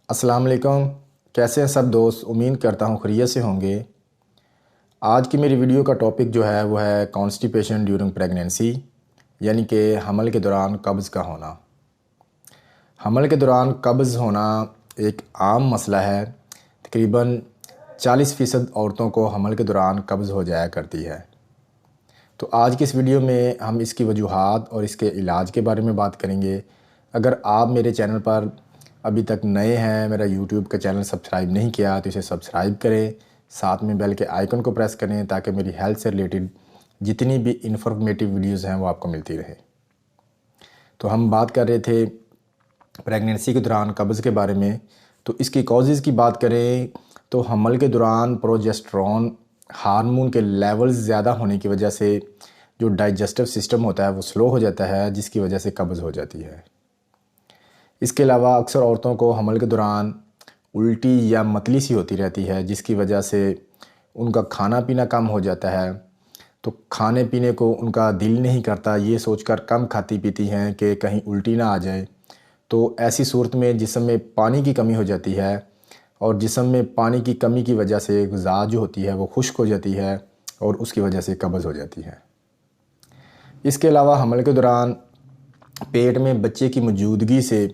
السلام علیکم، کیسے ہیں سب دوست؟ امید کرتا ہوں خیریت سے ہوں گے۔ آج کی میری ویڈیو کا ٹاپک جو ہے وہ ہے کانسٹیپیشن ڈیورنگ پریگنینسی، یعنی کہ حمل کے دوران قبض کا ہونا۔ حمل کے دوران قبض ہونا ایک عام مسئلہ ہے۔ تقریباً 40% عورتوں کو حمل کے دوران قبض ہو جایا کرتی ہے۔ تو آج کی اس ویڈیو میں ہم اس کی وجوہات اور اس کے علاج کے بارے میں بات کریں گے۔ اگر آپ میرے چینل پر ابھی تک نئے ہیں، میرا یوٹیوب کا چینل سبسکرائب نہیں کیا تو اسے سبسکرائب کریں، ساتھ میں بیل کے آئیکن کو پریس کریں تاکہ میری ہیلتھ سے ریلیٹڈ جتنی بھی انفارمیٹیو ویڈیوز ہیں وہ آپ کو ملتی رہے۔ تو ہم بات کر رہے تھے پریگنینسی کے دوران قبض کے بارے میں۔ تو اس کی کازز کی بات کریں تو حمل کے دوران پروجسٹرون ہارمون کے لیولز زیادہ ہونے کی وجہ سے جو ڈائجسٹو سسٹم ہوتا ہے وہ سلو ہو جاتا ہے، جس کی وجہ سے قبض ہو جاتی ہے۔ اس کے علاوہ اکثر عورتوں کو حمل کے دوران الٹی یا متلی سی ہوتی رہتی ہے، جس کی وجہ سے ان کا کھانا پینا کم ہو جاتا ہے۔ تو کھانے پینے کو ان کا دل نہیں کرتا، یہ سوچ کر کم کھاتی پیتی ہیں کہ کہیں الٹی نہ آ جائے۔ تو ایسی صورت میں جسم میں پانی کی کمی ہو جاتی ہے، اور جسم میں پانی کی کمی کی وجہ سے غذا جو ہوتی ہے وہ خشک ہو جاتی ہے اور اس کی وجہ سے قبض ہو جاتی ہے۔ اس کے علاوہ حمل کے دوران پیٹ میں بچے کی موجودگی سے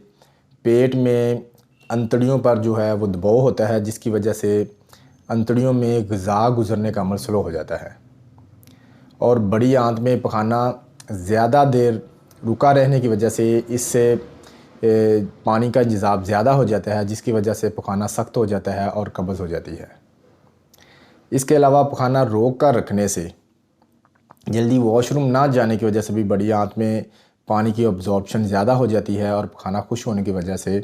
پیٹ میں انتڑیوں پر جو ہے وہ دباؤ ہوتا ہے، جس کی وجہ سے انتڑیوں میں غذا گزرنے کا عمل سلو ہو جاتا ہے، اور بڑی آنت میں پخانہ زیادہ دیر رکا رہنے کی وجہ سے اس سے پانی کا انتظام زیادہ ہو جاتا ہے، جس کی وجہ سے پخانہ سخت ہو جاتا ہے اور قبض ہو جاتی ہے۔ اس کے علاوہ پخانہ روک کر رکھنے سے، جلدی واش روم نہ جانے کی وجہ سے بھی بڑی آنت میں پانی کی ابزارپشن زیادہ ہو جاتی ہے اور پخانہ خشک ہونے کی وجہ سے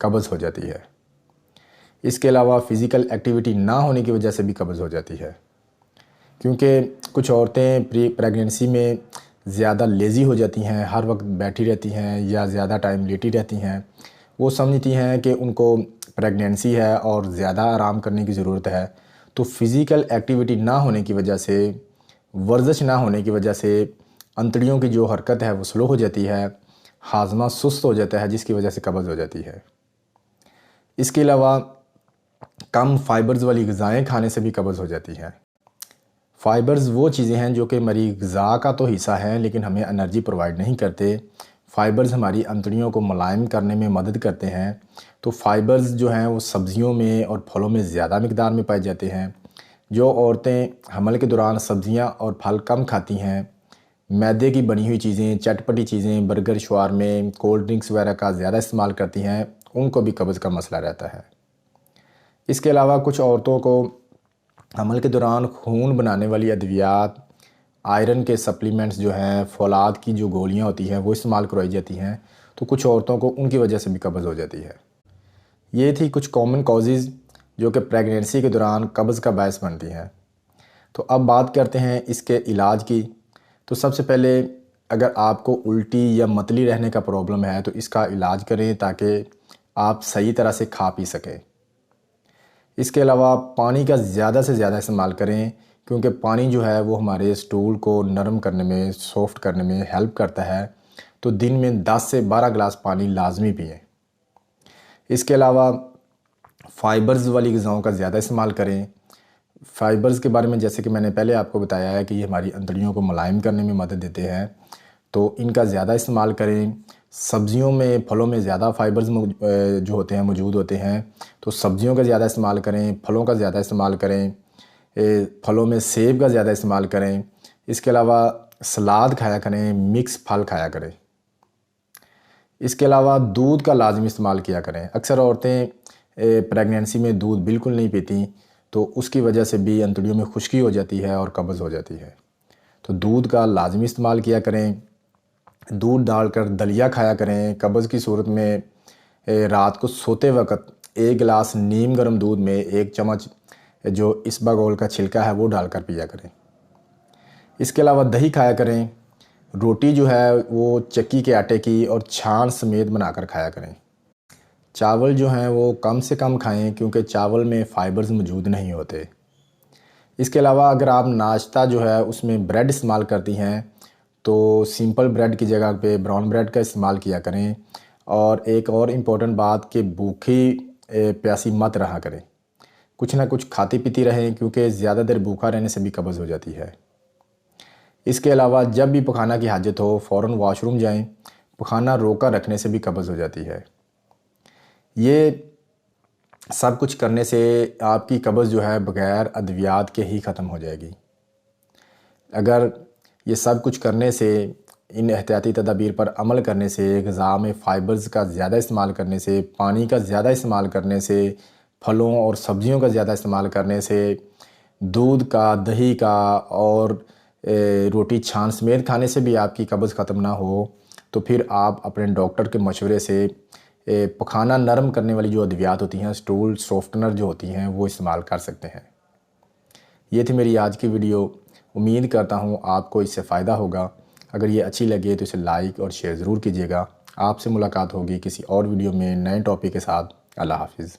قبض ہو جاتی ہے۔ اس کے علاوہ فزیکل ایکٹیویٹی نہ ہونے کی وجہ سے بھی قبض ہو جاتی ہے، کیونکہ کچھ عورتیں پریگنینسی میں زیادہ لیزی ہو جاتی ہیں، ہر وقت بیٹھی رہتی ہیں یا زیادہ ٹائم لیٹی رہتی ہیں۔ وہ سمجھتی ہیں کہ ان کو پریگنینسی ہے اور زیادہ آرام کرنے کی ضرورت ہے، تو فزیکل ایکٹیویٹی نہ ہونے کی وجہ سے، ورزش نہ ہونے کی وجہ سے انتڑیوں کی جو حرکت ہے وہ سلو ہو جاتی ہے، ہاضمہ سست ہو جاتا ہے، جس کی وجہ سے قبض ہو جاتی ہے۔ اس کے علاوہ کم فائبرز والی غذائیں کھانے سے بھی قبض ہو جاتی ہے۔ فائبرز وہ چیزیں ہیں جو کہ ہماری غذا کا تو حصہ ہیں لیکن ہمیں انرجی پرووائڈ نہیں کرتے۔ فائبرز ہماری انتڑیوں کو ملائم کرنے میں مدد کرتے ہیں۔ تو فائبرز جو ہیں وہ سبزیوں میں اور پھلوں میں زیادہ مقدار میں پائے جاتے ہیں۔ جو عورتیں حمل کے دوران سبزیاں اور پھل کم کھاتی ہیں، میدے کی بنی ہوئی چیزیں، چٹپٹی چیزیں، برگر، شوارمے، کولڈ ڈرنکس وغیرہ کا زیادہ استعمال کرتی ہیں، ان کو بھی قبض کا مسئلہ رہتا ہے۔ اس کے علاوہ کچھ عورتوں کو حمل کے دوران خون بنانے والی ادویات، آئرن کے سپلیمنٹس جو ہیں، فولاد کی جو گولیاں ہوتی ہیں وہ استعمال کروائی جاتی ہیں، تو کچھ عورتوں کو ان کی وجہ سے بھی قبض ہو جاتی ہے۔ یہ تھی کچھ کامن کازز جو کہ پریگنینسی کے دوران قبض کا باعث بنتی ہیں۔ تو اب بات کرتے ہیں اس کے علاج کی۔ تو سب سے پہلے اگر آپ کو الٹی یا متلی رہنے کا پرابلم ہے تو اس کا علاج کریں تاکہ آپ صحیح طرح سے کھا پی سکیں۔ اس کے علاوہ پانی کا زیادہ سے زیادہ استعمال کریں، کیونکہ پانی جو ہے وہ ہمارے سٹول کو نرم کرنے میں، سافٹ کرنے میں ہیلپ کرتا ہے۔ تو دن میں 10 سے 12 گلاس پانی لازمی پئیں۔ اس کے علاوہ فائبرز والی غذاؤں کا زیادہ استعمال کریں۔ فائبرز کے بارے میں جیسے کہ میں نے پہلے آپ کو بتایا ہے کہ یہ ہماری انتڑیوں کو ملائم کرنے میں مدد دیتے ہیں، تو ان کا زیادہ استعمال کریں۔ سبزیوں میں، پھلوں میں زیادہ فائبرز جو ہوتے ہیں موجود ہوتے ہیں، تو سبزیوں کا زیادہ استعمال کریں، پھلوں کا زیادہ استعمال کریں۔ پھلوں میں سیب کا زیادہ استعمال کریں۔ اس کے علاوہ سلاد کھایا کریں، مکس پھل کھایا کریں۔ اس کے علاوہ دودھ کا لازمی استعمال کیا کریں۔ اکثر عورتیں پریگنینسی میں دودھ بالکل نہیں پیتیں، تو اس کی وجہ سے بھی انتڑیوں میں خشکی ہو جاتی ہے اور قبض ہو جاتی ہے۔ تو دودھ کا لازمی استعمال کیا کریں۔ دودھ ڈال کر دلیا کھایا کریں۔ قبض کی صورت میں رات کو سوتے وقت 1 گلاس نیم گرم دودھ میں 1 چمچ جو اسباگول کا چھلکا ہے وہ ڈال کر پیا کریں۔ اس کے علاوہ دہی کھایا کریں۔ روٹی جو ہے وہ چکی کے آٹے کی اور چھان سمیت بنا کر کھایا کریں۔ چاول جو ہیں وہ کم سے کم کھائیں، کیونکہ چاول میں فائبرز موجود نہیں ہوتے۔ اس کے علاوہ اگر آپ ناشتہ جو ہے اس میں بریڈ استعمال کرتی ہیں تو سمپل بریڈ کی جگہ پہ براؤن بریڈ کا استعمال کیا کریں۔ اور ایک اور امپورٹنٹ بات کہ بھوکی پیاسی مت رہا کریں، کچھ نہ کچھ کھاتی پیتی رہیں، کیونکہ زیادہ دیر بھوکا رہنے سے بھی قبض ہو جاتی ہے۔ اس کے علاوہ جب بھی پخانہ کی حاجت ہو فوراً واش روم جائیں، پخانہ روکا رکھنے سے بھی قبض ہو جاتی ہے۔ یہ سب کچھ کرنے سے آپ کی قبض جو ہے بغیر ادویات کے ہی ختم ہو جائے گی۔ اگر یہ سب کچھ کرنے سے، ان احتیاطی تدابیر پر عمل کرنے سے، غذا میں فائبرز کا زیادہ استعمال کرنے سے، پانی کا زیادہ استعمال کرنے سے، پھلوں اور سبزیوں کا زیادہ استعمال کرنے سے، دودھ کا، دہی کا اور روٹی چھان سمیت کھانے سے بھی آپ کی قبض ختم نہ ہو، تو پھر آپ اپنے ڈاکٹر کے مشورے سے پخانہ نرم کرنے والی جو ادویات ہوتی ہیں، سٹول سافٹنر جو ہوتی ہیں، وہ استعمال کر سکتے ہیں۔ یہ تھی میری آج کی ویڈیو، امید کرتا ہوں آپ کو اس سے فائدہ ہوگا۔ اگر یہ اچھی لگے تو اسے لائک اور شیئر ضرور کیجیے گا۔ آپ سے ملاقات ہوگی کسی اور ویڈیو میں نئے ٹاپک کے ساتھ۔ اللہ حافظ۔